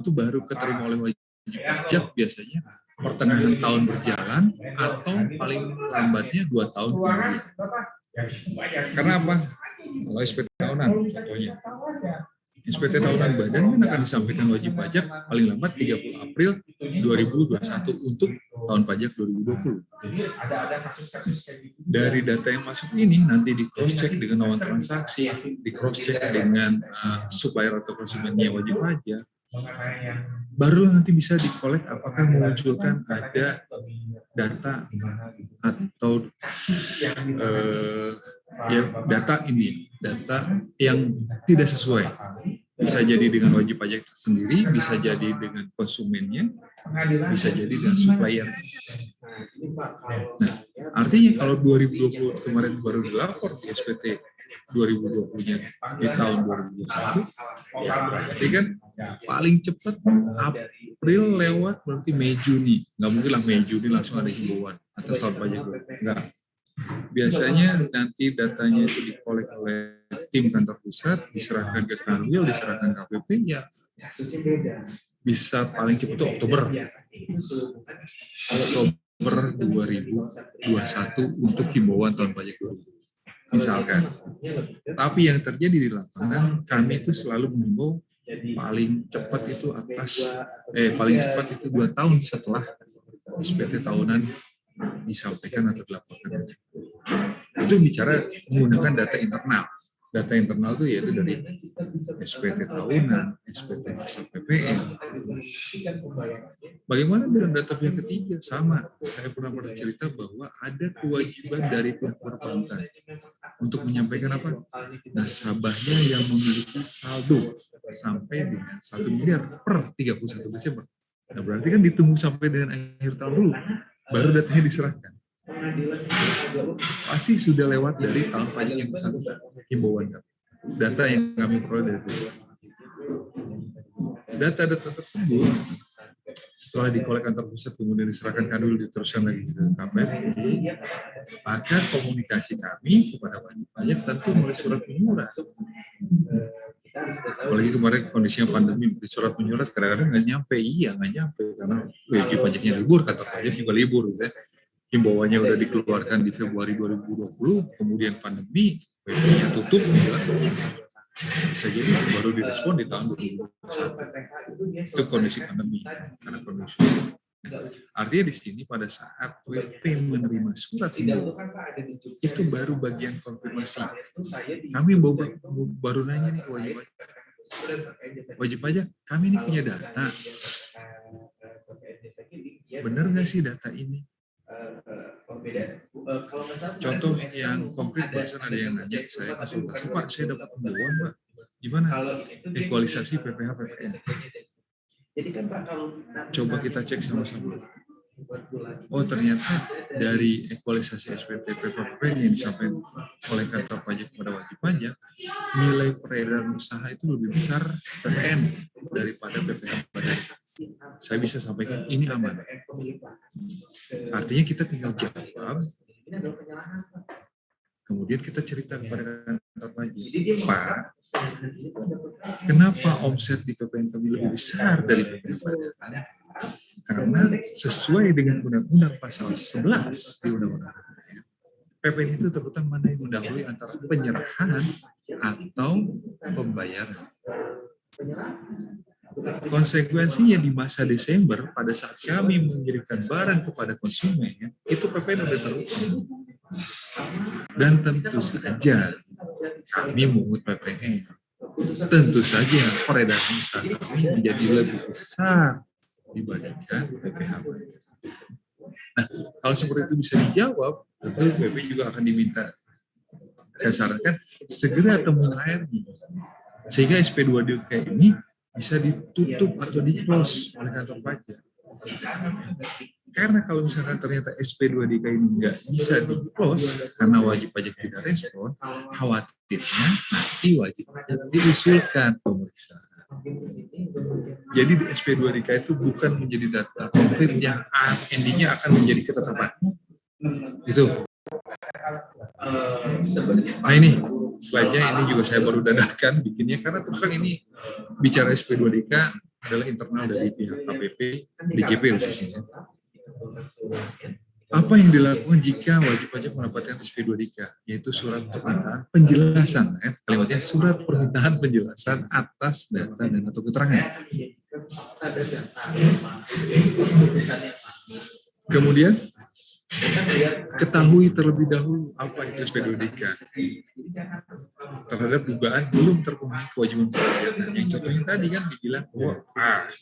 itu baru keterima oleh wajib pajak biasanya pertengahan tahun berjalan atau paling lambatnya 2 tahun kemudian. Karena apa? Kalau SPT tahunan, contohnya. SPT tahunan badan kan akan disampaikan wajib pajak paling lambat 30 April 2021 untuk tahun pajak 2020. Dari data yang masuk ini nanti di cross check dengan lawan transaksi, di cross check dengan supplier atau konsumennya wajib pajak, barulah nanti bisa dikolek apakah memunculkan ada data atau data yang tidak sesuai. Bisa jadi dengan wajib pajak itu sendiri, bisa jadi dengan konsumennya, bisa jadi dengan supplier. Nah, artinya kalau 2020 kemarin baru dilapor di SPT 2020-nya di tahun 2021, ya berarti kan paling cepat April lewat berarti Mei Juni. Nggak mungkin lah Mei Juni langsung ada himbauan atas tahun pajak. Nggak. Biasanya nanti datanya itu dikolek oleh tim kantor pusat, diserahkan ke Kanwil, diserahkan KPP, ya bisa paling cepat itu Oktober 2021 untuk himbauan tahun pajak 2020. Misalkan. Tapi yang terjadi di lapangan, kami itu selalu mengimbau paling cepat itu paling cepat itu 2 tahun setelah SPT tahunan disampaikan atau dilaporkan. Itu bicara menggunakan data internal. Data internal itu yaitu dari SPT tahunan, SPT masa PPN. Bagaimana dengan data pihak ketiga? Sama. Saya pernah bercerita bahwa ada kewajiban dari pihak perbankan untuk menyampaikan apa? Nasabahnya yang memiliki saldo sampai dengan 1 miliar per 31 Desember. Nah, berarti kan ditunggu sampai dengan akhir tahun dulu, baru datanya diserahkan. Pasti sudah lewat dari tahun pajak yang bersangkutan, himbauan kami. Data yang kami peroleh dari itu. Data-data tersebut setelah dikolek kantor pusat kemudian diserahkan Kanwil, diteruskan lagi ke KPP, maka komunikasi kami kepada wajib pajak tentu melalui surat menyurat. Apalagi kemarin kondisinya pandemi, surat menyurat kadang-kadang nggak nyampe, karena wajib pajaknya libur, kantor pajak juga libur, gitu ya. Himbauannya udah dikeluarkan di Februari 2020, kemudian pandemi, WP-nya tutup, gitu. Bisa jadi baru direspon di tahun 2021. Itu kondisi pandemi, karena kondisi. Artinya di sini pada saat WP menerima surat himbauan, itu baru bagian konfirmasi. Kami baru nanya nih ke wajib pajak, kami ini punya data. Benar nggak sih data ini? Contoh yang konkret, barusan ada yang nanya, saya konsultasi, Pak, saya dapat himbauan, Pak. Gimana? Ekualisasi PPh PPN. Coba kita cek sama-sama. Oh, ternyata dari ekualisasi SPT PPN yang disampaikan oleh kantor pajak kepada wajib pajak, nilai peredaran usaha itu lebih besar PPN daripada PPh badan. Saya bisa sampaikan ini aman. Artinya kita tinggal jawab, kemudian kita cerita kepada kantor pajak, Pak, kenapa omset di PPN kami lebih besar dari PPh badan? Karena sesuai dengan Undang-Undang Pasal 11 di Undang-Undang PPN itu terutama mana yang mendahului antara penyerahan atau pembayaran. Konsekuensinya di masa Desember, pada saat kami mengirimkan barang kepada konsumen, itu PPN sudah terutama. Dan tentu saja kami mengut PPN. Tentu saja peredaran usaha kami menjadi lebih besar dibandingkan PPh. Nah, kalau seperti itu bisa dijawab, tentu PP juga akan diminta. Saya sarankan segera temuin AR-nya, sehingga SP2DK ini bisa ditutup atau di-close oleh kantor pajak. Karena kalau misalkan ternyata SP2DK ini nggak bisa di-close karena wajib pajak tidak respon, khawatirnya nanti wajib pajak diusulkan pemeriksaan. Jadi di SP2DK itu bukan menjadi data konkret yang endingnya akan menjadi ketetapan. Itu. Nah ini slide-nya ini juga saya baru dadakan bikinnya karena terus terang ini bicara SP2DK adalah internal dari pihak KPP, DJP khususnya. Apa yang dilakukan jika wajib pajak mendapatkan SP2DK, yaitu surat permintaan penjelasan, kalimatnya surat permintaan penjelasan atas data dan atau keterangan. Kemudian ketahui terlebih dahulu apa itu SP2DK terhadap dugaan belum terpenuhi kewajiban perpajakan. Yang contohnya tadi kan dibilang,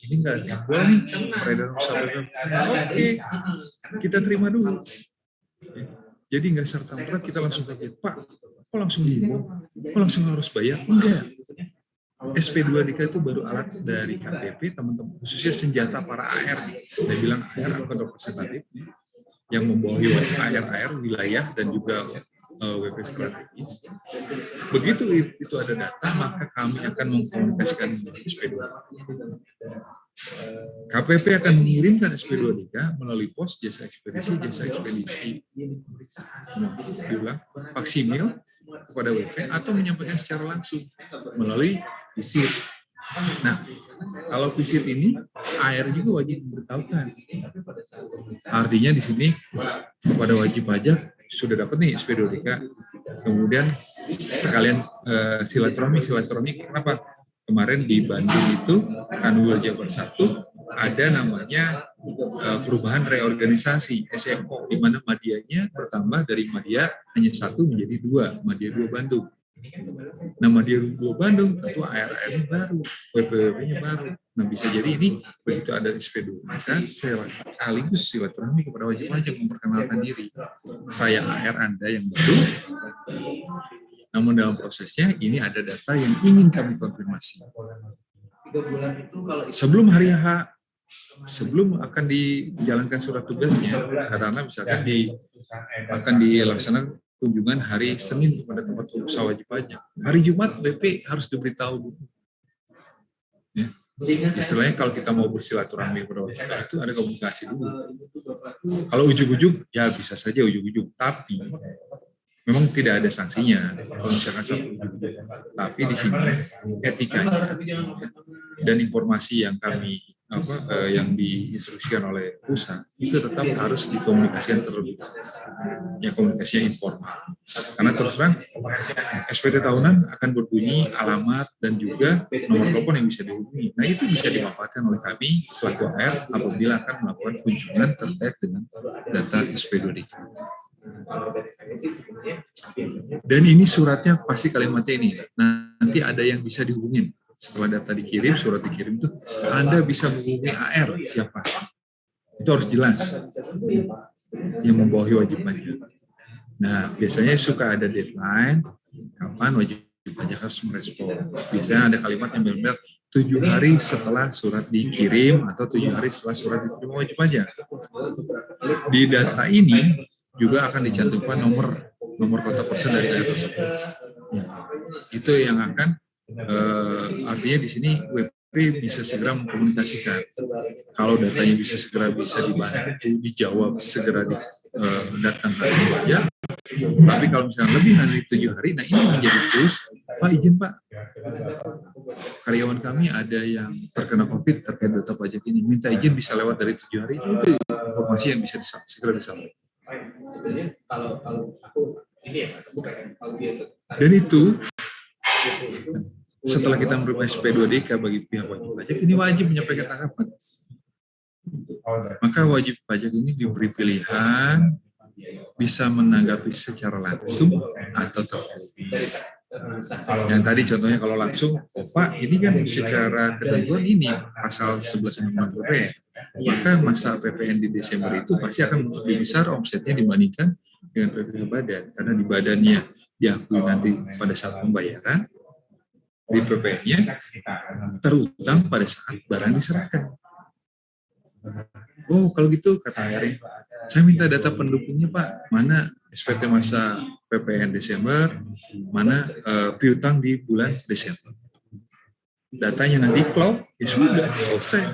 ini nggak jadwal nih peredaran usaha. Oke, kita terima dulu. Jadi nggak serta-merta kita langsung kaget, Pak, kok langsung dihimbau? Kok langsung harus bayar? Enggak. SP2DK itu baru alat dari KPP, teman-teman, khususnya senjata para AR. Saya bilang AR akun representatif yang membawahi AR wilayah dan juga WP strategis. Begitu itu ada data, maka kami akan mengkomunikasikan SP2. KPP akan mengirimkan SP2DK melalui pos, jasa ekspedisi, diulang, faksimil kepada WP atau menyampaikan secara langsung melalui visit. Nah, kalau visit ini AR juga wajib memberitahukan. Artinya di sini kepada wajib pajak sudah dapat nih SP2DK. Kemudian sekalian silaturahmi. Kenapa? Kemarin di Bandung itu Kanwil Jabar 1 ada namanya perubahan reorganisasi SMO, di mana Madianya bertambah dari Madia hanya 1 menjadi 2, Madia 2 Bandung. Nah, Madia 2 Bandung tentu AR-nya baru, WPWP-nya baru. Nah, bisa jadi ini begitu ada SP2, maka sekaligus silaturahmi kepada wajib pajak memperkenalkan diri. Saya AR Anda yang baru, namun dalam prosesnya ini ada data yang ingin kami konfirmasi. Sebelum hari H, sebelum akan dijalankan surat tugasnya, katakanlah misalkan akan dilaksanakan kunjungan hari Senin kepada tempat usaha wajib pajak. Hari Jumat WP harus diberitahu dulu. Ya. Istilahnya kalau kita mau bersilaturahmi kepada wajib pajak itu ada komunikasi dulu. Kalau ujug-ujug, ya bisa saja ujug-ujug. Tapi memang tidak ada sanksinya kalau misalkan satu ujug-ujug. Tapi di sini etikanya dan informasi yang kami yang diinstruksikan oleh pusat itu tetap harus dikomunikasikan terlebih dahulu. Ya, komunikasinya informal. Karena terus terang SPT tahunan akan berbunyi alamat dan juga nomor telepon yang bisa dihubungi. Nah, itu bisa dimanfaatkan oleh kami selaku AR apabila akan melakukan kunjungan terkait dengan data SP2DK. Dan ini suratnya pasti kalimatnya ini. Nanti ada yang bisa dihubungin. Setelah data dikirim, surat dikirim itu, Anda bisa menghubungi AR siapa. Itu harus jelas. Yang membawahi wajib pajak. Nah, biasanya suka ada deadline, kapan wajib pajak harus merespon. Biasanya ada kalimat yang benar-benar 7 hari setelah surat dikirim atau 7 hari setelah surat dikirim wajib pajak. Di data ini juga akan dicantumkan nomor kontak person dari AR tersebut. Ya, itu yang akan artinya di sini WP bisa segera mengkomunikasikan. Kalau datanya bisa dibantu, dijawab segera datangkan saja. Tapi kalau misalnya lebih dari 7 hari, nah ini menjadi tools. Pak, izin Pak, karyawan kami ada yang terkena COVID terkait data pajak ini. Minta izin bisa lewat dari 7 hari, itu informasi yang bisa segera disampaikan. Dan itu setelah kita menerima SP2DK bagi pihak wajib pajak, ini wajib menyampaikan tanggapan. Maka wajib pajak ini diberi pilihan bisa menanggapi secara langsung atau tertulis. Yang tadi contohnya kalau langsung, Pak, ini kan secara ketentuan ini pasal 11 Undang-Undang PPN. Maka masa PPN di Desember itu pasti akan lebih besar omsetnya dibandingkan dengan PPN badan. Karena di badannya diakui nanti pada saat pembayaran, di PPN-nya terutang pada saat barang diserahkan. Oh, kalau gitu kata AR, saya minta data pendukungnya Pak, mana SPT masa PPN Desember, mana piutang di bulan Desember. Datanya nanti cloud, ya sudah, selesai.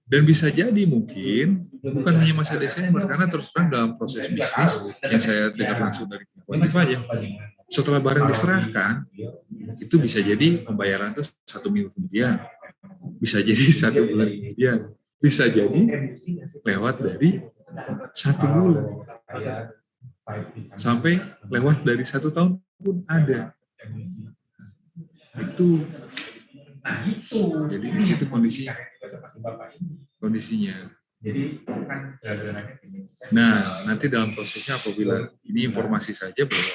Dan bisa jadi mungkin bukan hanya masa Desember, karena terus terang dalam proses bisnis yang saya dengar langsung dari wajib pajak, setelah barang diserahkan, itu bisa jadi pembayaran itu 1 minggu kemudian, bisa jadi 1 bulan kemudian, bisa jadi lewat dari 1 bulan, sampai lewat dari 1 tahun pun ada. Itu jadi di situ kondisinya. Nah, nanti dalam prosesnya apabila ini informasi saja bahwa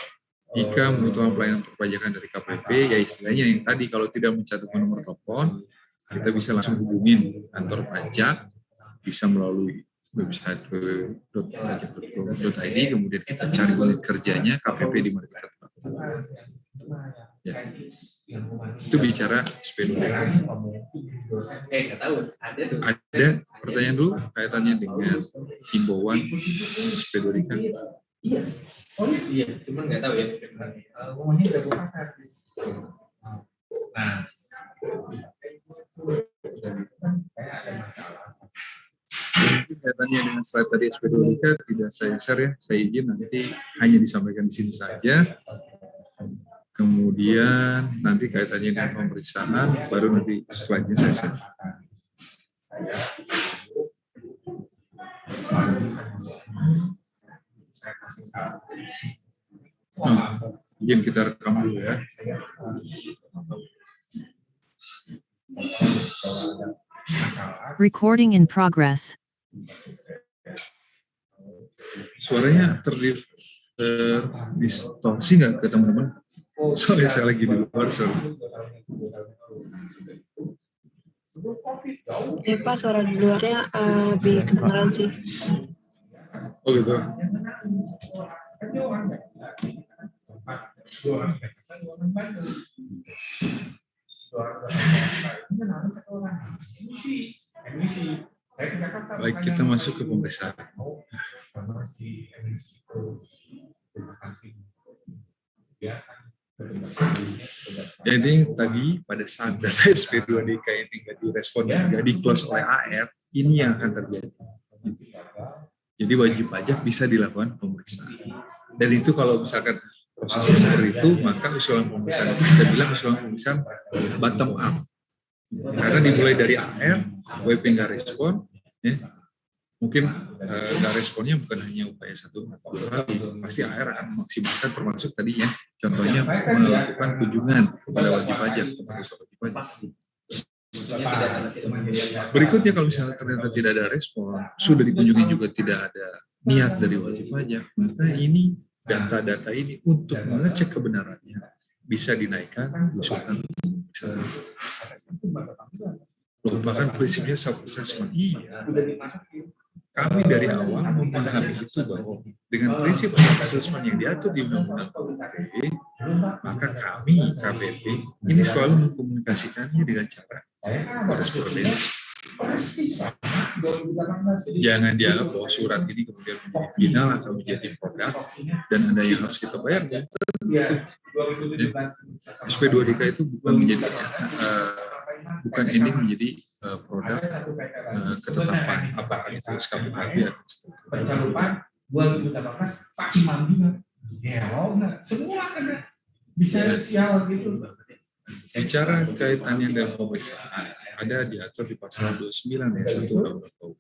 jika membutuhkan pelayanan perpajakan dari KPP, ya istilahnya yang tadi kalau tidak mencatatkan nomor telepon, kita bisa langsung hubungin kantor pajak, bisa melalui website www.pajak.go.id, kemudian kita cari unit kerjanya KPP di mana kita tempat. Ya. Itu bicara SP2DK. Ada pertanyaan dulu kaitannya dengan himbauan SP2DK. Iya, cuman nggak tahu ya. Ngomongnya udah buka. Nah, kayak ada masalah. Kaitannya dengan slide tadi SP2DK tidak saya share ya, saya izin nanti hanya disampaikan di sini saja. Kemudian nanti kaitannya dengan pemeriksaan, baru nanti slide-nya saya share. Izin kita rekam dulu ya. Recording in progress. Suaranya terdistorsi nggak ke teman-teman? Soalnya saya lagi di luar, sorry. Ya Pak, suara di luarnya lebih kedengaran sih. Oh gitu. Baik, kita masuk ke pemeriksaan. Jadi tadi pada saat data SP2DK ini nggak direspon dan nggak di-close oleh AR, ini yang akan terjadi. Jadi wajib pajak bisa dilakukan pemeriksaan. Dan itu kalau misalkan prosesnya seperti itu, maka usulan pemeriksaan itu kita bilang usulan pemeriksaan bottom up. Karena dimulai dari AR, WP nggak respon, ya, mungkin nggak responnya bukan hanya upaya 1 atau 2 kali, pasti AR akan memaksimalkan termasuk tadinya, contohnya melakukan kunjungan kepada wajib pajak, kepada wajib pajak. Berikutnya kalau misalnya ternyata tidak ada respon, sudah dikunjungi juga tidak ada niat dari wajib pajak, maka ini data-data ini untuk mengecek kebenarannya bisa dinaikkan, diusulkan. Bahkan prinsipnya self-assessment. Iya. Kami dari awal memahami itu bahwa dengan prinsip self-assessment yang diatur di Undang-Undang KPP, maka kami KPP ini selalu mengkomunikasikannya dengan cara korespondensi. Jangan dianggap bahwa surat ini kemudian menjadi final atau menjadi produk dan ada yang harus kita bayar. SP2DK itu bukan menjadi bukan ini menjadi produk ketetapan apakah itu SKPKB atau seterusnya. Jangan lupa 2018 Pak Imam juga. Ya, semua ada bisa sial gitu. Bicara kaitannya dengan pemeriksaan, ada diatur di pasal 29 ayat 1 Undang-Undang KUP.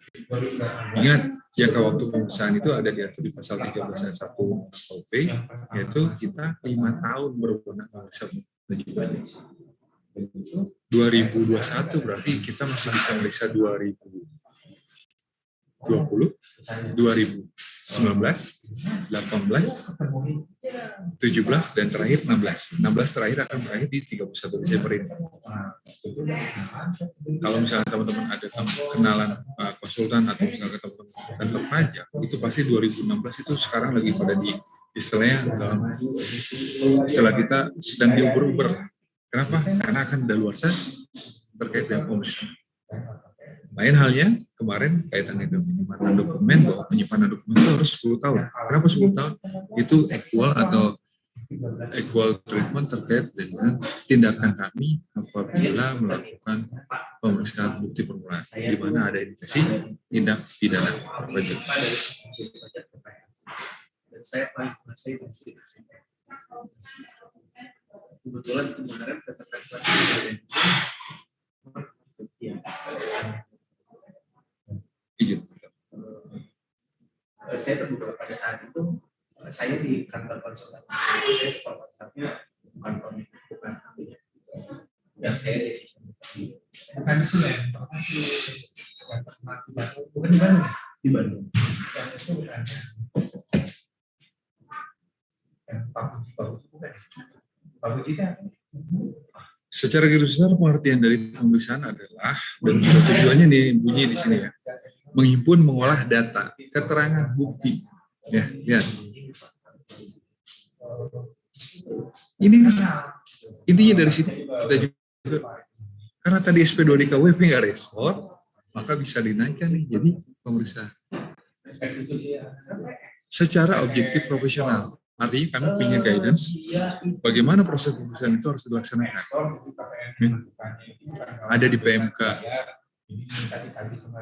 Ingat, jangka waktu pemeriksaan itu ada diatur di pasal 13 ayat 1 Undang-Undang KUP, yaitu kita 5 tahun berwenang memeriksa wajib pajak. 2021 berarti kita masih bisa memeriksa 2020, 2019, 18, 17, dan terakhir 16. 16 terakhir akan berakhir di 31 Desember ini. Kalau misalnya teman-teman ada kenalan konsultan atau misalnya teman-teman kantor pajak, itu pasti 2016 itu sekarang lagi pada di istilahnya dalam istilah kita sedang diuber-uber. Kenapa? Karena akan daluarsa terkait dengan pemeriksaan. Lain halnya, kemarin kaitannya dengan penyimpanan dokumen, bahwa penyimpanan dokumen itu harus 10 tahun. Kenapa 10 tahun? Itu equal treatment terkait dengan tindakan kami apabila melakukan pemeriksaan bukti permulaan, di mana ada indikasi tindak pidana pajak. Dan saya paling menguasai pasti. Kebetulan kemarin katakan Izin. Saya terbuka pada saat itu, saya di kantor konsultan. Saya supervisornya bukan komite, bukan ahlinya. Yang saya decision. Bukan itu ya, informasi yang pernah di Bandung. Bukan di Bandung ya? Di Bandung. Yang itu bukan. Yang Pak Puji bukan. Pak Puji kan? Secara garis besar pengertian dari pemeriksaan adalah, dan tujuannya nih bunyi di sini ya, menghimpun, mengolah data, keterangan, bukti. Ya, lihat. Ini intinya dari sini kita juga, karena tadi SP2 DKWP nggak respon, maka bisa dinaikkan nih jadi pemeriksaan. Secara objektif profesional. Artinya kami punya guidance bagaimana proses pemeriksaan itu harus dilaksanakan. Ada di PMK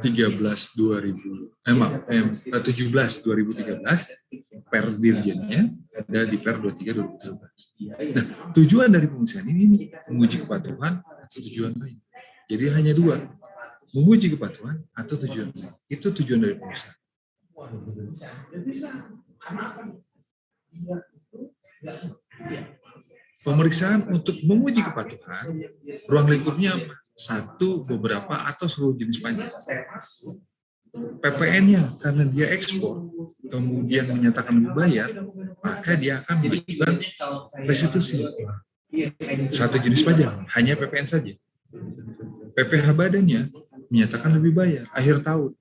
17/2013 per dirjennya, ada di per 23/2013. Nah, tujuan dari pemeriksaan ini menguji kepatuhan atau tujuan lain. Jadi hanya dua, menguji kepatuhan atau tujuan lain. Itu tujuan dari pemeriksaan. Pemeriksaan untuk menguji kepatuhan, ruang lingkupnya apa? Satu, beberapa, atau seluruh jenis pajak. PPN-nya, karena dia ekspor, kemudian menyatakan lebih bayar, maka dia akan mengajukan restitusi. Satu jenis pajak, hanya PPN saja. PPh badannya menyatakan lebih bayar, akhir tahun.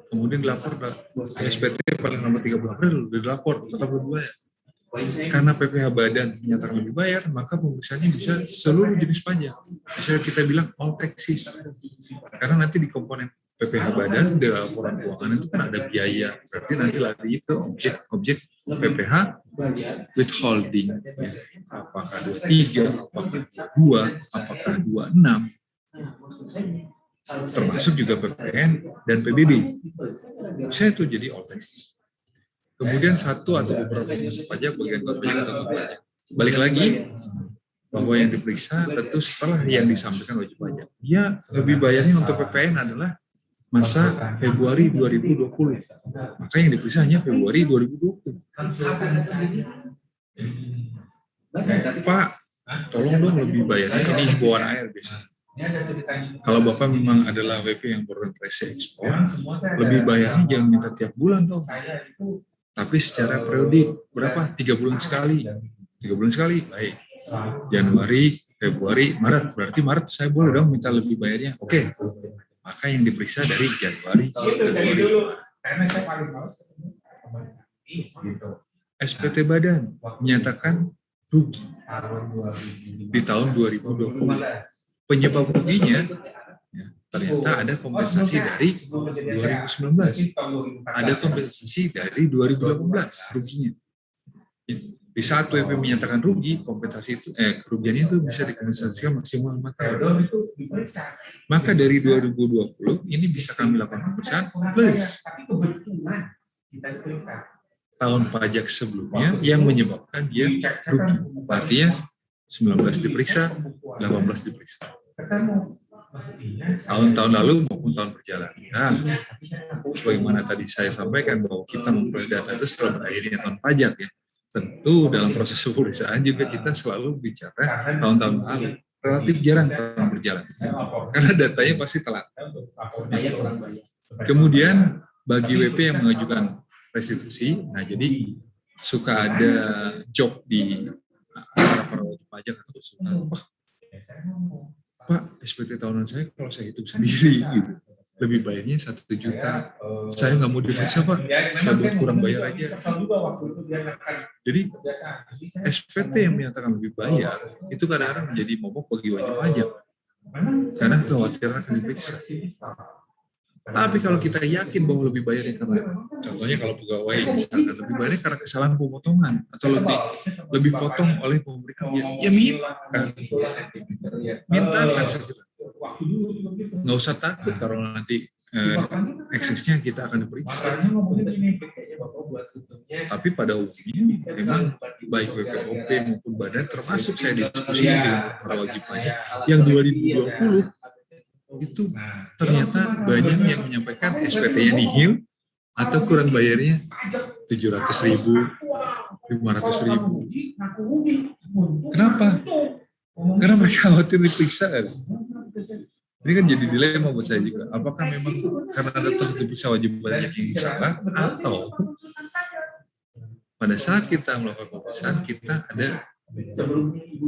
Kemudian dilapor ke SPT paling lambat 30 April, dilapor, tetap lebih bayar. Karena PPh badan menyatakan lebih bayar, maka pemeriksaannya bisa seluruh jenis pajak. Bisa kita bilang all taxes. Karena nanti di komponen PPh badan, di laporan keuangan itu kan ada biaya. Berarti nanti lari ke objek PPh withholding. Ya. Apakah 23, apakah 2, apakah 26. Termasuk juga PPN dan PBB. Saya itu jadi all taxes. Kemudian satu atau beberapa jenis pajak bagian pajak atau pajak. Balik lagi bahwa yang diperiksa tentu setelah yang disampaikan wajib pajak. Dia lebih bayarnya untuk PPN adalah masa Februari 2020. Maka yang diperiksa hanya Februari 2020. Pak, tolong dong lebih bayarnya, ini himbauan air biasanya. Kalau Bapak memang adalah WP yang berorientasi ekspor, lebih bayarnya jangan minta tiap bulan dong. Tapi secara periodik, berapa? 3 bulan sekali. 3 bulan sekali, baik. Januari, Februari, Maret. Berarti Maret saya boleh dong minta lebih bayarnya. Oke. Maka yang diperiksa dari Januari, Februari. SPT Badan menyatakan rugi di tahun 2020. Penyebab ruginya ya, ternyata ada kompensasi dari 2019, ada kompensasi dari 2018 ruginya. Di saat WP menyatakan rugi, kompensasi itu kerugian itu bisa dikompensasikan maksimal 5 tahun. Maka dari 2020 ini bisa kami lakukan pemeriksaan plus tahun pajak sebelumnya yang menyebabkan dia rugi. Artinya 19 diperiksa, 18 diperiksa. Tahun-tahun lalu maupun tahun berjalan. Nah, bagaimana tadi saya sampaikan bahwa kita memperoleh data itu setelah berakhirnya tahun pajak ya. Tentu dalam proses pemeriksaan juga kita selalu bicara tahun-tahun lalu. Relatif jarang tahun berjalan. Karena datanya pasti telat. Kemudian bagi WP yang mengajukan restitusi, nah jadi suka ada job di para wajib pajak atau suka, Pak, SPT tahunan saya kalau saya hitung sendiri gitu, lebih bayarnya 1 juta. Saya nggak mau diperiksa Pak, saya buat kurang bayar aja. Jadi SPT yang menyatakan lebih bayar itu kadang-kadang menjadi momok bagi wajib pajak karena kekhawatiran akan diperiksa. Tapi kalau kita yakin bahwa lebih bayarnya karena, contohnya kalau pegawai misalkan lebih bayarnya karena kesalahan pemotongan atau lebih potong oleh pemberi kerja, ya minta kan segera. Nggak usah takut kalau nanti eksesnya kita akan diperiksa. Tapi pada umumnya memang baik WPOP maupun badan, termasuk saya diskusi dengan para wajib pajak yang 2020 itu ternyata banyak yang menyampaikan SPT-nya nihil atau kurang bayarnya 700.000, 500.000. Kenapa? Karena mereka khawatir diperiksa kan. Ini kan jadi dilema buat saya juga. Apakah memang karena ada diperiksa wajib pajak yang salah, atau pada saat kita melakukan pemeriksaan kita ada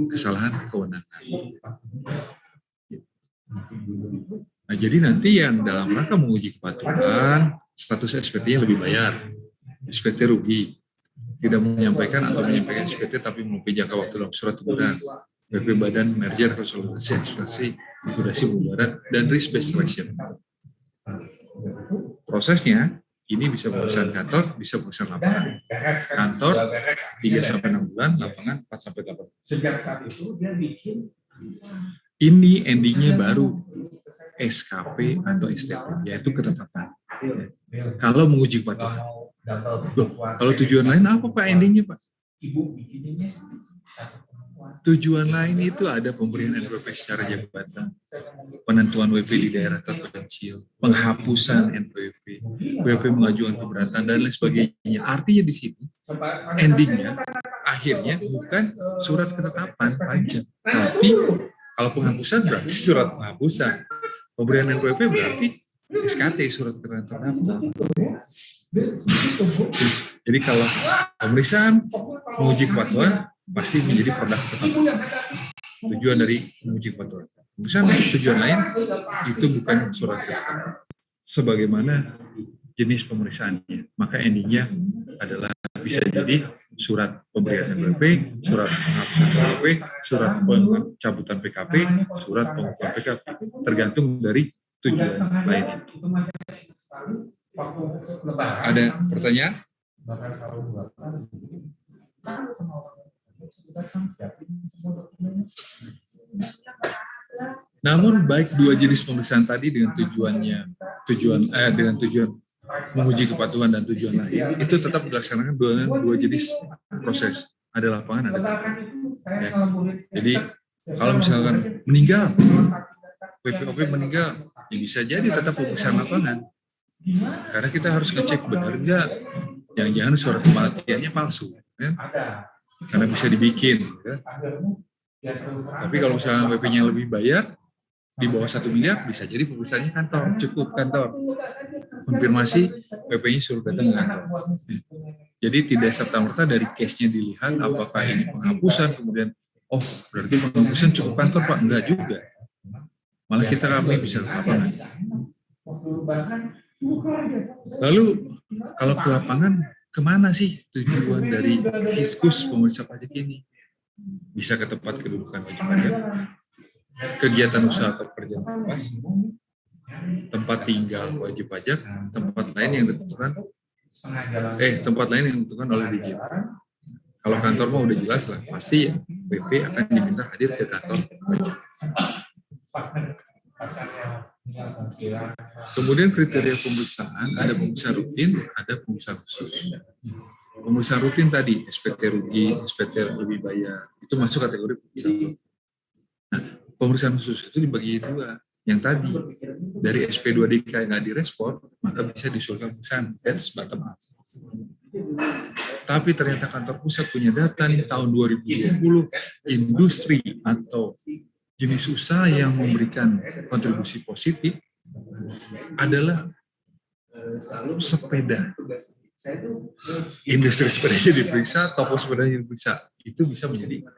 kesalahan kewenangan. Nah, jadi nanti yang dalam rangka menguji kepatuhan, status SPT-nya lebih bayar. SPT rugi. Tidak menyampaikan atau menyampaikan SPT tapi melebihi jangka waktu dalam surat teguran. BP Badan Merger Konsolidasi Ekspresi Liquidasi Bubaran dan Risk Based Selection. Prosesnya ini bisa pemeriksaan kantor, bisa pemeriksaan lapangan. Kantor 3-6 bulan, lapangan 4-8 bulan. Sejak saat itu dia bikin Ini endingnya baru SKP atau STP, yaitu ketetapan. Kalau menguji kepatuhan. Loh, kalau tujuan lain apa Pak endingnya Pak? ibu bikinnya Tujuan lain itu ada pemberian NPWP secara jabatan, penentuan WP di daerah terpencil, penghapusan NPWP, WP mengajukan keberatan dan lain sebagainya. Artinya di sini endingnya, akhirnya bukan surat ketetapan pajak, tapi kalau penghapusan berarti surat penghapusan, pemberian NPWP berarti SKT surat keterangan terdaftar. Jadi kalau pemeriksaan menguji kepatuhan pasti menjadi produk ketetapan. Tujuan dari menguji kepatuhan. Pemeriksaan untuk tujuan lain itu bukan surat ketetapan. Sebagaimana jenis pemeriksaannya, maka endingnya adalah bisa jadi surat pemberian NPWP, surat penghapusan NPWP, surat pencabutan PKP, surat pengukuhan PKP, tergantung dari tujuan lainnya. Ada pertanyaan? Namun baik dua jenis pemeriksaan tadi dengan tujuan menguji kepatuhan dan tujuan lain itu tetap dilaksanakan dua jenis proses, ada lapangan ada kantor. Ya. Jadi kalau misalkan meninggal, PPOP meninggal, ya bisa jadi tetap pemeriksaan lapangan. Karena kita harus ngecek benar enggak, jangan-jangan surat kematiannya palsu, ya? Karena bisa dibikin. Ya. Tapi kalau misalnya WP-nya lebih bayar, di bawah 1 miliar, bisa jadi pemeriksaannya kantor, cukup kantor. Konfirmasi, WP-nya suruh datang ke kantor. Ya. Jadi tidak serta-merta dari case-nya dilihat, apakah ini penghapusan, kemudian, oh berarti penghapusan cukup kantor Pak, enggak juga. Malah kami bisa ke lapangan. Lalu kalau ke lapangan, kemana sih tujuan dari Fiskus pemeriksa pajak ini? Bisa ke tempat kedudukan wajib pajak, kegiatan usaha atau pekerjaan lepas, tempat tinggal wajib pajak, tempat lain yang ditentukan oleh DJP. Kalau kantor mah udah jelas lah, pasti WP akan diminta hadir ke kantor pajak. Kemudian kriteria pemeriksaan, ada pemeriksaan rutin, ada pemeriksaan khusus. Pemeriksaan rutin tadi, SPT rugi, SPT lebih bayar, itu masuk kategori pemeriksaan rutin. Nah, pemeriksaan khusus itu dibagi dua. Yang tadi, dari SP2DK nggak direspon, maka bisa diusulkan pemeriksaan, that's bottom up. Tapi ternyata kantor pusat punya data nih tahun 2020, industri atau jenis usaha yang memberikan kontribusi positif adalah sepeda. Industri sepedanya diperiksa, toko sepedanya diperiksa. Itu bisa menjadi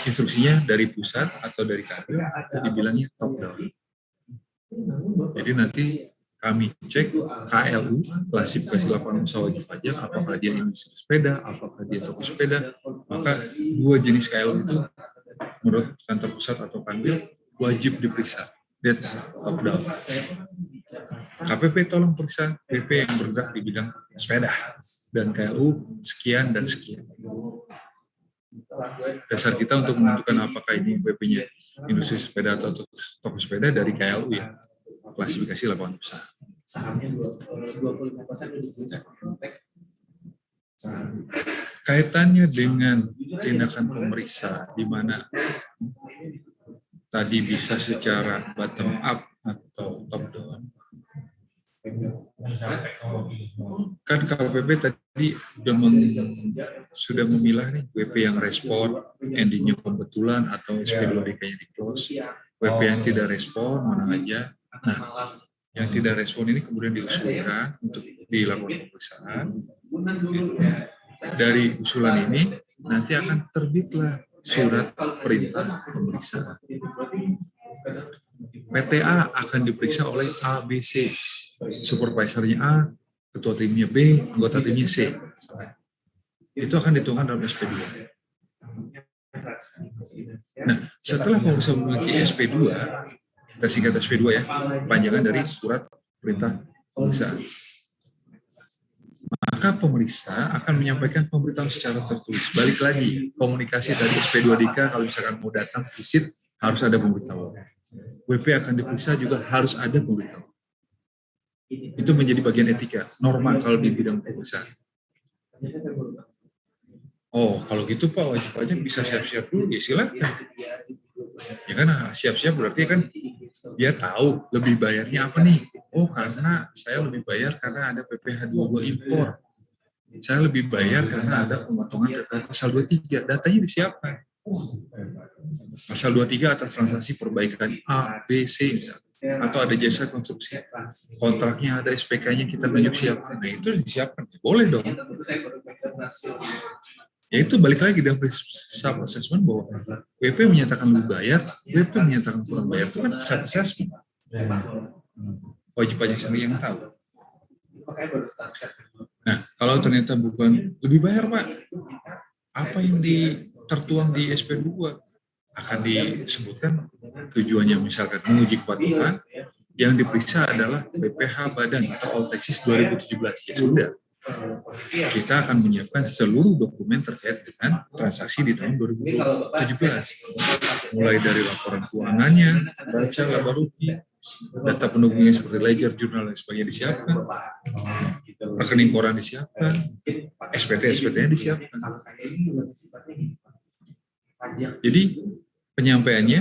instruksinya dari pusat atau dari kantor, itu dibilangnya top down. Jadi nanti kami cek KLU, klasifikasi lapangan usaha wajib pajak, apakah dia industri sepeda, apakah dia toko sepeda, maka dua jenis KLU itu menurut kantor pusat atau kanwil wajib diperiksa. That's top down. KPP tolong periksa PP yang bergerak di bidang sepeda dan KLU sekian dan sekian. Dasar kita untuk menentukan apakah ini PP-nya industri sepeda atau toko sepeda dari KLU ya, klasifikasi lapangan usaha. Sahamnya 25%. Kaitannya dengan tindakan pemeriksa di mana tadi bisa secara bottom up atau top down. Kan KPP tadi sudah memilah nih WP yang respon, endingnya kebetulan atau SP2DK-nya di close. WP yang tidak respon mana aja. Nah, yang tidak respon ini kemudian diusulkan untuk dilakukan pemeriksaan. Dari usulan ini nanti akan terbitlah surat perintah pemeriksaan. PTA akan diperiksa oleh A, B, C. Supervisornya A, ketua timnya B, anggota timnya C. Itu akan dituangkan dalam SP2. Nah, setelah pemeriksa memiliki SP2, kita singkat SP2 ya, panjangan dari surat perintah pemeriksaan. Maka pemeriksa akan menyampaikan pemberitahuan secara tertulis. Balik lagi, komunikasi dari SP2DK, kalau misalkan mau datang visit, harus ada pemberitahuan. WP akan diperiksa juga harus ada pemberitahuan. Itu menjadi bagian etika, normal kalau di bidang pemeriksaan. Oh, kalau gitu Pak, wajib pajak bisa siap-siap dulu, ya silakan. Ya kan, siap-siap berarti kan dia tahu lebih bayarnya apa nih. Oh, karena saya lebih bayar karena ada PPh 22 impor. Saya lebih bayar karena ada pemotongan data pasal 23. Datanya disiapkan. Pasal 23 atas transaksi perbaikan A, B, C misalnya. Atau ada jasa konstruksi, kontraknya ada SPK-nya kita tunjuk siapkan. Nah itu disiapkan, boleh dong. Ya itu balik lagi dalam self assessment bahwa WP menyatakan lebih bayar, WP menyatakan kurang bayar, itu kan self assessment. Wajib pajak sendiri yang tahu. Nah kalau ternyata bukan lebih bayar Pak, apa yang tertuang di SP2? Akan disebutkan tujuannya misalkan menguji kepatuhan, yang diperiksa adalah BPH Badan atau Alteksis 2017. Ya sudah, kita akan menyiapkan seluruh dokumen terkait dengan transaksi di tahun 2017. Mulai dari laporan keuangannya, baca laba rugi, data pendukungnya seperti ledger, jurnal, dan sebagainya disiapkan, rekening koran disiapkan, SPT-nya disiapkan. Jadi penyampaiannya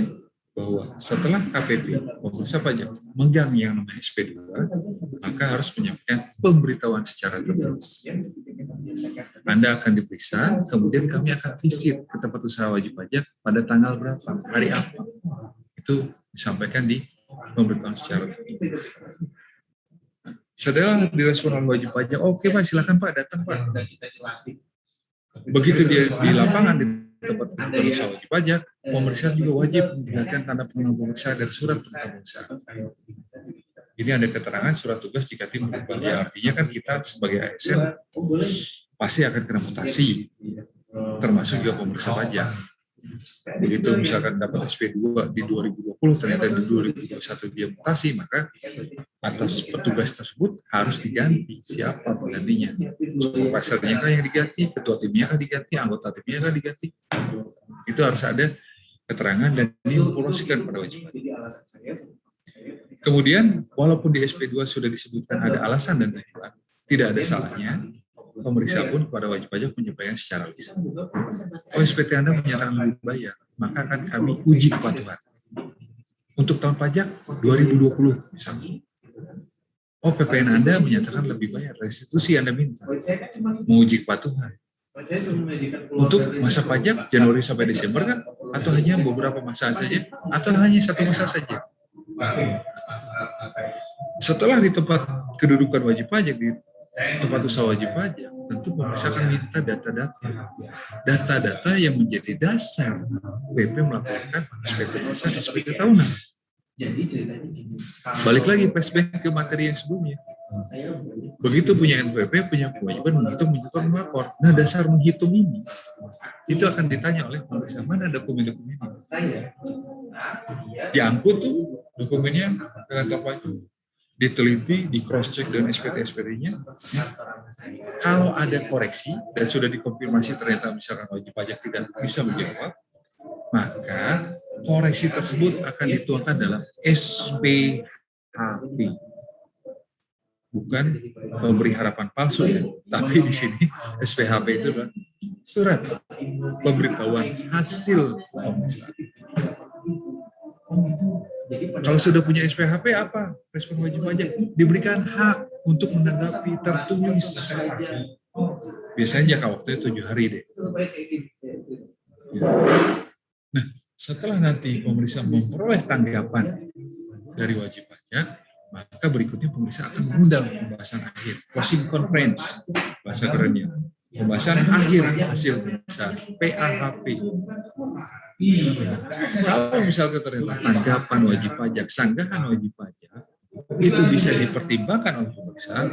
bahwa setelah KPP, pemeriksa pajak, megang yang namanya SP2, maka harus menyampaikan pemberitahuan secara tertulis. Anda akan diperiksa, kemudian kami akan visit ke tempat usaha wajib pajak pada tanggal berapa, hari apa. Itu disampaikan di pemberitahuan secara tertulis. Setelah direspon oleh wajib pajak, oke Pak, silakan Pak, datang Pak. Begitu dia di lapangan, di tempat pemeriksa wajib pajak, pemeriksa juga wajib memperlihatkan tanda pengenal pemeriksa dari surat perintah pemeriksaan. Ini ada keterangan surat tugas jika tim berubah. Ya, artinya kan kita sebagai ASN pasti akan kena mutasi, termasuk juga pemeriksa pajak. Begitu misalkan dapat SP2 di 2020, ternyata di 2021 dia mutasi, maka atas petugas tersebut harus diganti. Siapa penggantinya? Supervisornya kah yang diganti, ketua timnya kah diganti, anggota timnya kah diganti? Itu harus ada keterangan dan diinformasikan pada wajib pajak. Kemudian, walaupun di SP2 sudah disebutkan ada alasan dan tujuan, tidak ada salahnya pemeriksa pun kepada wajib pajak menyampaikan secara lisan. Oh, SPT Anda menyatakan lebih bayar, maka akan kami uji kepatuhan. Untuk tahun pajak 2020 misalnya. Oh, PPN Anda menyatakan lebih bayar, restitusi Anda minta. Menguji kepatuhan. Untuk masa pajak Januari sampai Desember kan? Atau hanya beberapa masa saja? Atau hanya satu masa saja? Setelah di tempat kedudukan wajib pajak, di tempat usaha wajib pajak, tentu pemeriksa akan minta data-data yang menjadi dasar PP melaporkan SPT besar, SPT tahunan. Balik lagi flashback ke materi yang sebelumnya. Begitu punya NPWP, punya kewajiban menghitung, melapor. Nah, dasar menghitung ini itu akan ditanya oleh pemeriksa, mana dokumen-dokumennya. Diangkut tuh dokumennya ke kantor pajak, diteliti, di cross check dengan SPT-SPT-nya. Kalau ada koreksi dan sudah dikonfirmasi ternyata misalkan wajib pajak tidak bisa menjawab, maka koreksi tersebut akan dituangkan dalam SPHP. Bukan memberi harapan palsu, tapi di sini SPHP itu adalah surat pemberitahuan hasil pemeriksaan. Kalau sudah punya SPHP apa? Respon wajib pajak diberikan hak untuk menanggapi tertulis. Biasanya jangka waktunya 7 hari deh. Ya. Nah, setelah nanti pemeriksa memperoleh tanggapan dari wajib pajak, maka berikutnya pemeriksa akan mengundang pembahasan akhir, closing conference, bahasa kerennya. Pembahasan akhir hasil pemeriksaan PAHP. Kalau misalnya ternyata tanggapan wajib pajak, sanggahan wajib pajak, itu bisa dipertimbangkan oleh pemeriksa,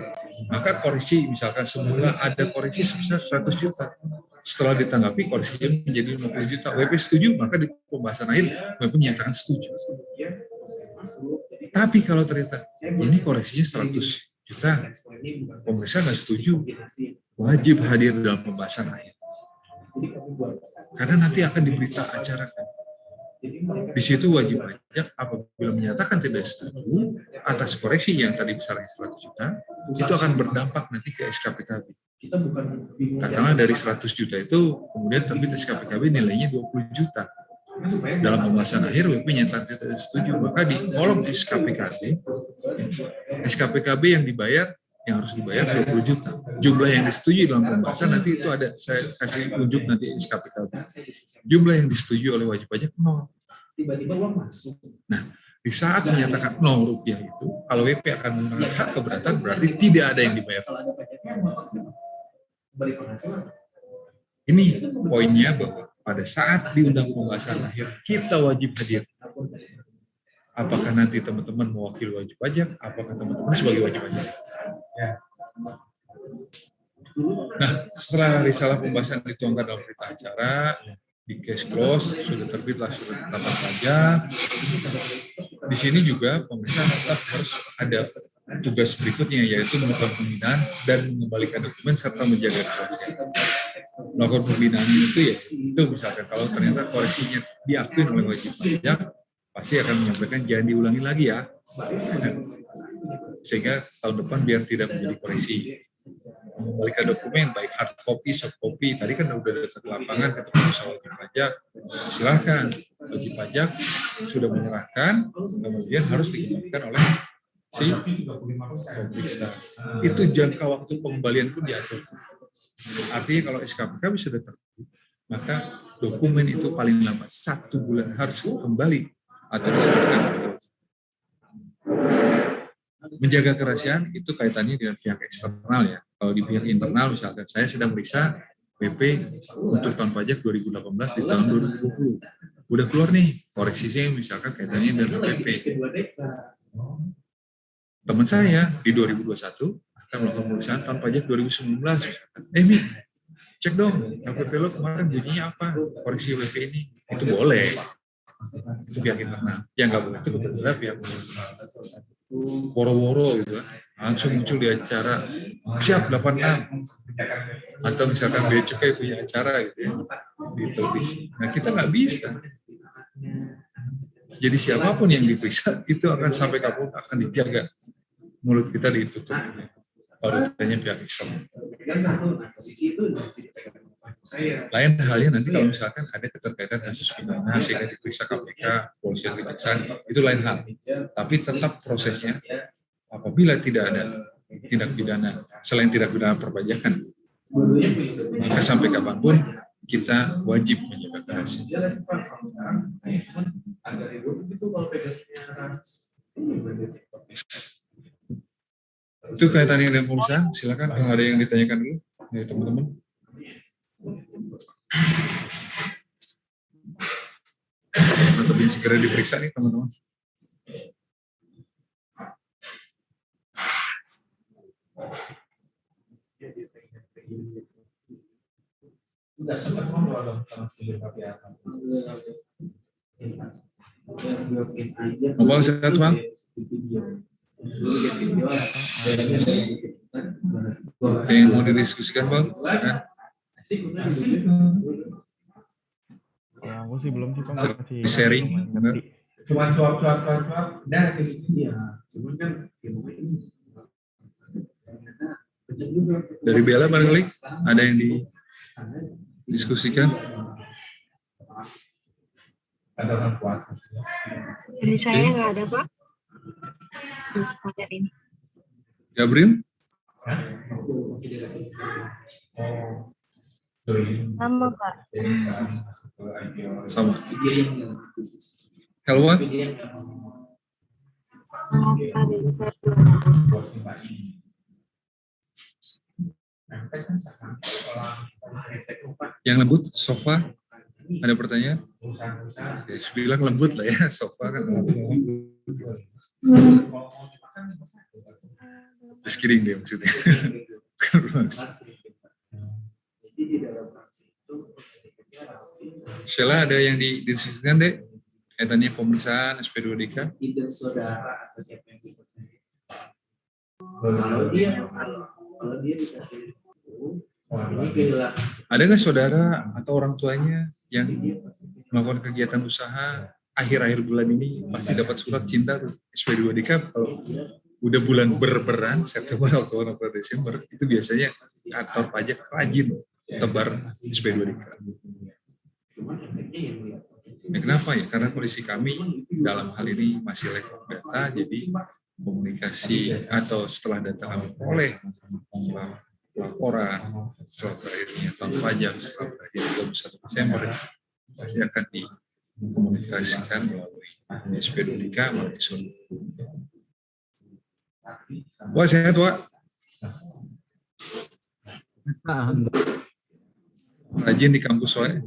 maka koreksi misalkan semula ada koreksi sebesar 100 juta. Setelah ditanggapi koreksinya menjadi 50 juta. WP setuju, maka di pembahasan akhir WP menyatakan setuju. Tapi kalau ternyata ini koreksinya 100 juta, pemeriksa nggak setuju, wajib hadir dalam pembahasan akhir. Karena nanti akan diberita acarakan. Di situ wajib pajak apabila menyatakan tidak setuju atas koreksi yang tadi besarnya 100 juta, itu akan berdampak nanti ke SKPKB. Katakanlah dari 100 juta itu kemudian terbit SKPKB nilainya 20 juta. Dalam pembahasan akhir WP nyatakan tidak setuju, maka di kolom SKPKB yang dibayar, yang harus dibayar 20 juta. Jumlah yang disetujui dalam pembahasan nanti itu ada, saya kasih unjuk nanti SKPKB. Jumlah yang disetujui oleh wajib pajak 0. Nah, di saat menyatakan 0 rupiah itu, kalau WP akan menerima hak keberatan, berarti tidak ada yang dibayar. Ini poinnya bahwa pada saat diundang pembahasan akhir, kita wajib hadir. Apakah nanti teman-teman mewakili wajib pajak, apakah teman-teman sebagai wajib pajak. Nah, setelah risalah pembahasan dituangkan dalam berita acara, di case close, sudah terbitlah surat ketetapan pajak. Di sini juga pemeriksa tetap harus ada tugas berikutnya, yaitu melakukan pembinaan dan mengembalikan dokumen serta menjaga kerahasiaan. Melakukan pembinaan itu ya, itu misalkan kalau ternyata koreksinya diakui oleh wajib pajak, pasti akan menyampaikan jangan diulangi lagi ya, sehingga tahun depan biar tidak menjadi koreksi. Mengembalikan dokumen baik hard copy, soft copy, tadi kan udah datang ke lapangan ketemu sama wajib pajak, silahkan wajib pajak sudah menyerahkan, kemudian harus dikembalikan oleh si pemeriksa. Itu jangka waktu pengembalian pun diatur. Artinya kalau SKPKB sudah terbit, maka dokumen itu paling lambat 1 bulan harus kembali atau diserahkan. Menjaga kerahasiaan itu kaitannya dengan pihak eksternal ya. Kalau di pihak internal misalkan saya sedang meriksa WP untuk tahun pajak 2018 di tahun 2020. Udah keluar nih koreksinya misalkan kaitannya dengan WP. Teman saya di 2021 akan melakukan pemeriksaan tahun pajak 2019. Mi, cek dong, WP lo kemarin bunyinya apa? Koreksi WP ini. Itu boleh. Itu pihak internal. Yang nggak boleh itu benar-benar pihak eksternal. Woro-woro gitu, langsung muncul di acara siap 86 atau misalkan Bea Cukai punya acara gitu ya di televisi. Nah kita nggak bisa. Jadi siapapun yang diperiksa itu akan sampai kapan akan dijaga, mulut kita ditutup. Kalau ditanya pihak eksternal. Lain halnya nanti kalau misalkan ada keterkaitan kasus pidana sehingga diperiksa KPK, polisi kejaksaan, itu lain hal. Tapi tetap prosesnya apabila tidak ada tindak pidana selain tindak pidana perpajakan, maka sampai kapanpun kita wajib menjaga kerahasiaan. Itu kaitannya dengan perusahaan. Silakan kalau ada yang ditanyakan dulu dari teman-teman. Atau segera diperiksa nih teman-teman. Enggak sempat ngobrol dong sama si KPA. Ngobrol sehat bang? Ada yang mau didiskusikan bang? Kalau aku sih belum sih Pak, masih sharing. Cuma cuap-cuap dan kayak gitu ya. Cuman kan ini dari Bella barangkali ada yang didiskusikan. Kantoran kuat. Dari saya nggak ada Pak. Untuk materi ini. Gabriel? Sama Pak. Sama. Helwa? Apa dari saya? Yang lembut, sofa? Ada pertanyaan? Ya, bilang lembut lah ya, sofa kan. Just kidding deh maksudnya. Sheila, ada yang didiskusikan deh? Kaitannya pemeriksaan SP2DK? Tidak saudara atau siapa yang dipercaya. Kalau dia dikasih ini kehilangan. Ada nggak saudara atau orang tuanya yang melakukan kegiatan usaha akhir-akhir bulan ini pasti dapat surat cinta tuh SP2DK? Kalau udah bulan berberan September, Oktober, November, Desember itu biasanya kantor pajak rajin tebar SP2DK. Ya, kenapa ya? Karena kondisi kami dalam hal ini masih lack of data, jadi komunikasi atau setelah data kami oleh laporan setelah berakhirnya tahun pajak, setelah berakhirnya 21 Desember pasti akan dikomunikasikan melalui SP2DK melalui Zoom. Wah, sehat Wak? Rajin di kampus Wak?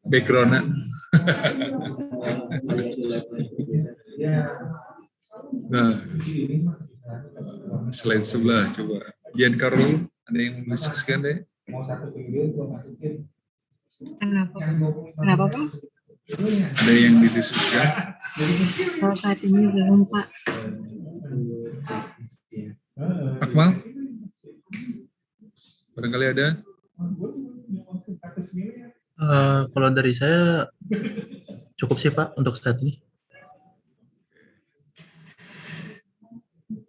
Background-nya. Nah, selain sebelah coba. Giancarlo, ada yang mendiskusikan deh? Kenapa Pak? Ada yang didiskusikan? Kalau saat ini belum Pak. Akmal? Barangkali ada? Kalau dari saya cukup sih Pak untuk saat ini.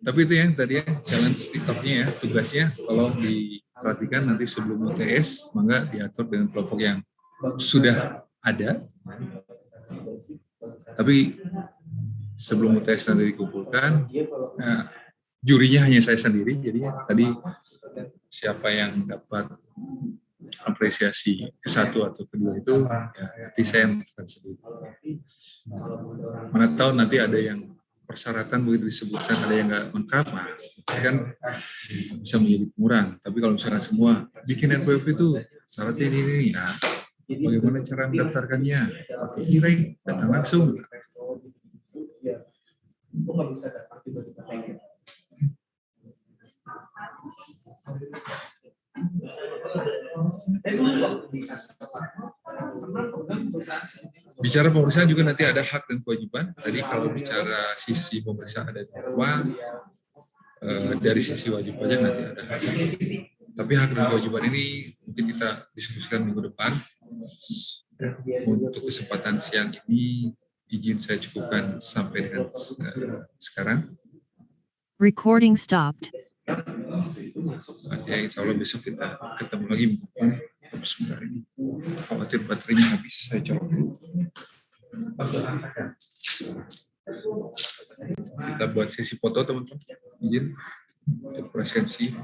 Tapi itu yang tadi ya, challenge TikToknya ya, tugasnya kalau diperhatikan nanti sebelum UTS, maka diatur dengan kelompok yang sudah ada. Tapi sebelum UTS nanti dikumpulkan, jurinya hanya saya sendiri, jadi tadi siapa yang dapat apresiasi ke satu atau kedua itu, ya nanti saya menentukan sendiri. Mana tahu nanti ada yang persyaratan begitu disebutkan ada yang nggak lengkap, nah, kan bisa menjadi kurang. Tapi kalau misalnya semua bikin NPWP itu syaratnya ini ya, bagaimana cara mendaftarkannya? Pakai e-rank, datang langsung. Bicara pemeriksaan juga nanti ada hak dan kewajiban. Tadi kalau bicara sisi pemeriksaan ada dua, dari sisi wajib pajak nanti ada hak. Tapi hak dan kewajiban ini mungkin kita diskusikan minggu depan. Untuk kesempatan siang ini izin saya cukupkan sampai dengan sekarang. Recording stopped. Ya, insya Allah besok kita ketemu lagi. Sebentar ini khawatir baterainya habis, saya coba dulu. Kita buat sesi foto teman-teman, izin untuk presensi.